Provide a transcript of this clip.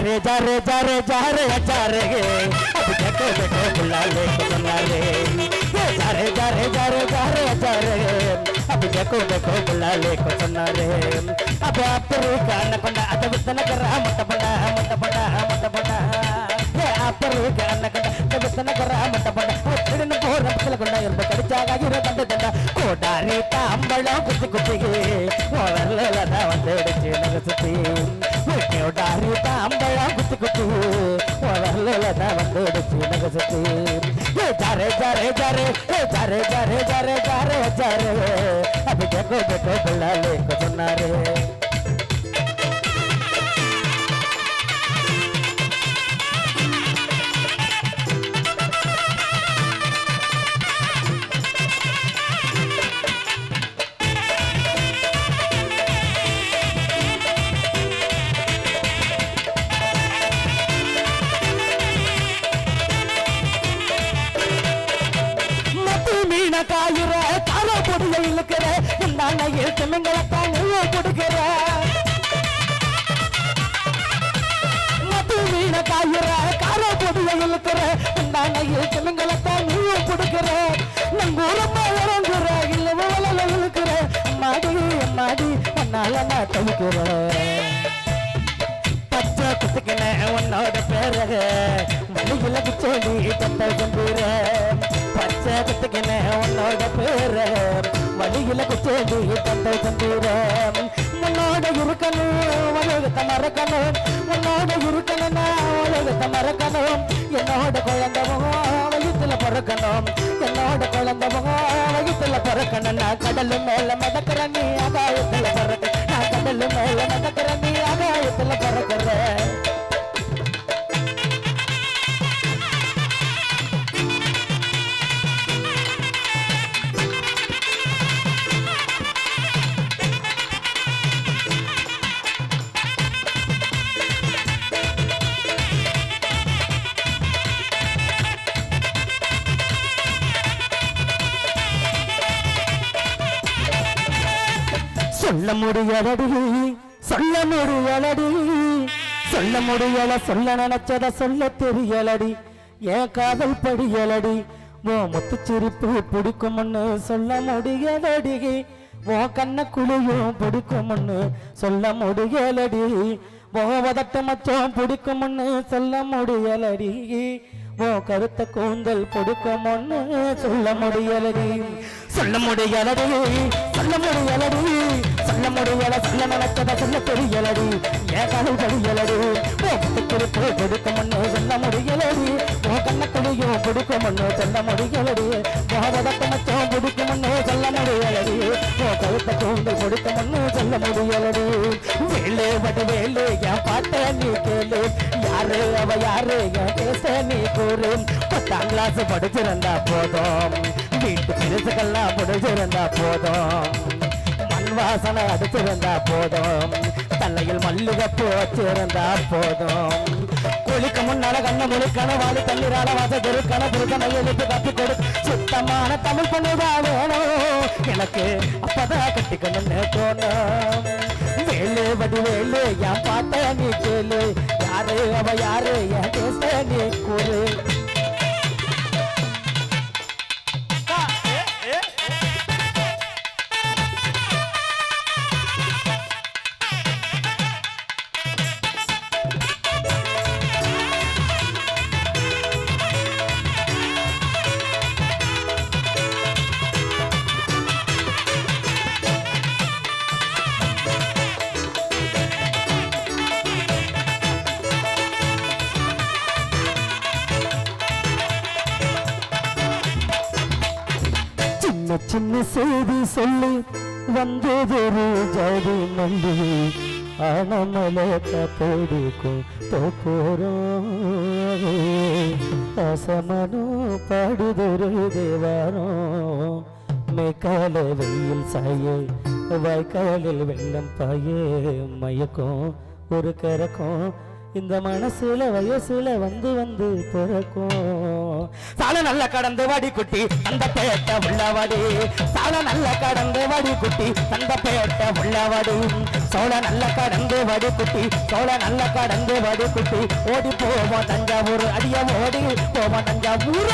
रे जा रे जा रे जा रे जा रे अब देखो देखो बुला ले सुना रे जा रे जा रे जा रे जा रे जा रे अब देखो देखो बुला ले सुना रे अब आप रू गाना कोंडा अद वितन कर मत बड़ा मत बड़ा मत बड़ा ये आप रू गाना कोंडा अद वितन कर मत बड़ा ಒತ್ತಿನ ಬೋರ ಮಕ್ಕಳ ಕೊಂಡ ಇರ್ಬ ಕಡಿಚಾಗಿರೋ ದಂಡ ದಂಡ ಕೋಡಾರಿ ತಾಂಬಳ ಕುತ್ತಿ ಕುತ್ತಿಗೆ ಒಳಲದ ಒಂದೆಡಚಿ ನಗಸುತ್ತಿ ಕೋಡಾರಿ ತಾಂಬಳ ಕುತ್ತಿ ಕುತ್ತಿ ಒಳಲದ ಒಂದೆಡಚಿ ನಗಸುತ್ತಿ ಜಾರೆ ಜಾರೆ ಜಾರೆ ಜಾರೆ ಜಾರೆ ಜಾರೆ ಜಾರೆ ಜಾರೆ ಅಭಿ देखो देखो बुला ले को सुना रे காயுற கார பொடிய இழுக்கிற உண்டான எழுத்துமங்களை தாங்க கொடுக்கிற மது மீன காயுற கார பொடிய இழுக்கிற உண்டான எழுத்துமங்களை தாங்க கொடுக்கிற நங்கூரமா இறங்குற இல்ல வளல இழுக்கிற மாடி மாடி உன்னால நான் தவிக்கிற பச்சை குத்துக்கின உன்னோட பேர மணியில குச்சோடி தத்த கம்பீர பச்சை குத்துக்கின உன்னோட பேர வழியில குச்சோடி தத்த கம்பீர உன்னோட இருக்கணும் உலகத்தை மறக்கணும் உன்னோட இருக்கணும்னா உலகத்தை மறக்கணும் என்னோட குழந்தவங்க வயிற்றுல பிறக்கணும் என்னோட குழந்தவங்க வயிற்றுல பிறக்கணும் நான் கடல் மேல மிதக்கிற நீ ஆகாயத்துல பிறக்க நான் கடல் மேல மிதக்கிற நீ ஆகாயத்துல பிறக்கிற சொல்ல முடியலடி சொல்ல முடியலடி சொல்ல முடியல சொல்ல நினைச்சத சொல்ல தெரியலடி ஏன் காதல் படியலடி ஓ முத்துச்சிரிப்பு பிடிக்கும்னு சொல்ல முடியலடி ஓ கண்ண குழியும் பிடிக்கும்னு சொல்ல முடியலடி ஓ வதட்ட மச்சம் பிடிக்கும்னு சொல்ல முடியலடி ஓ கருத்த கூந்தல் பிடிக்கும்னு சொல்ல முடியலடி சொல்ல முடியலடி சொல்ல முடியலடி சொல்ல முடியல சொல்ல நினைச்சத சொல்ல தெரியலடி ஏன் காதல் படியலடி ஓ முத்துச்சிரிப்பு பிடிக்கும்னு சொல்ல முடியலடி ஓ கண்ண குழியும் பிடிக்கும்னு சொல்ல முடியலடி ஓ வதட்ட மச்சம் பிடிக்கும்னு சொல்ல முடியலடி ஓ கருத்த கூந்தல் பிடிக்கும்னு சொல்ல முடியலடி வேலு வடி வேலு என் பாட்ட நீ கேளு யாரு அவ யாரு என் பேச நீ கூறு 10ஆம் கிளாஸ் படிச்சிருந்தா போதும் வீட்டு பெருசுக்கெல்லாம் முடிச்சிருந்தா போதும் மண் வாசனை அடிச்சிருந்தா போதும் தலையில் மல்லிகைப்பூ வச்சிருந்தா போதும் குளிக்க முன்னால கண்ண முழுக்கணும் வாழி தண்ணீரால வாச திருக்கணும் புருக்கனை எழுத்து கட்டி கொடு சுத்தமான தமிழ் பொண்ணுதா வேணும் எனக்கு அப்பதான் கட்டிக்கணும்னு தோணும் வேலு வடி வேலு என் பாட்ட நீ கேளு யாரு அவ யாரு என் பேச நீ கூறு சின்ன செய்தி சொல்லி வந்ததொரு ஜாதி மல்லி ஆனமல காத்தோடிக்கும் போறோம் அசமனோ பாடுதொரு தேவாரம் மேக்கால வெயில் சாயே வாய்க்காலில் வெள்ளம் பாயே மயக்கம் ஒரு கரக்கம் இந்த மனசுல வயசுல வந்து வந்து பிறக்கும் சால நல்ல கடந்து வாடி குட்டி அந்த பேட்டை உள்ளவாடி சால நல்ல கடந்து வாடி குட்டி அந்த பேட்டை உள்ளவாடி சோழ நல்ல கடந்து வாடி குட்டி சோழ நல்ல கடந்து வாடி குட்டி ஓடி போவோம் தஞ்சாவூர் அடிய ஓடி போவோம் தஞ்சாவூர்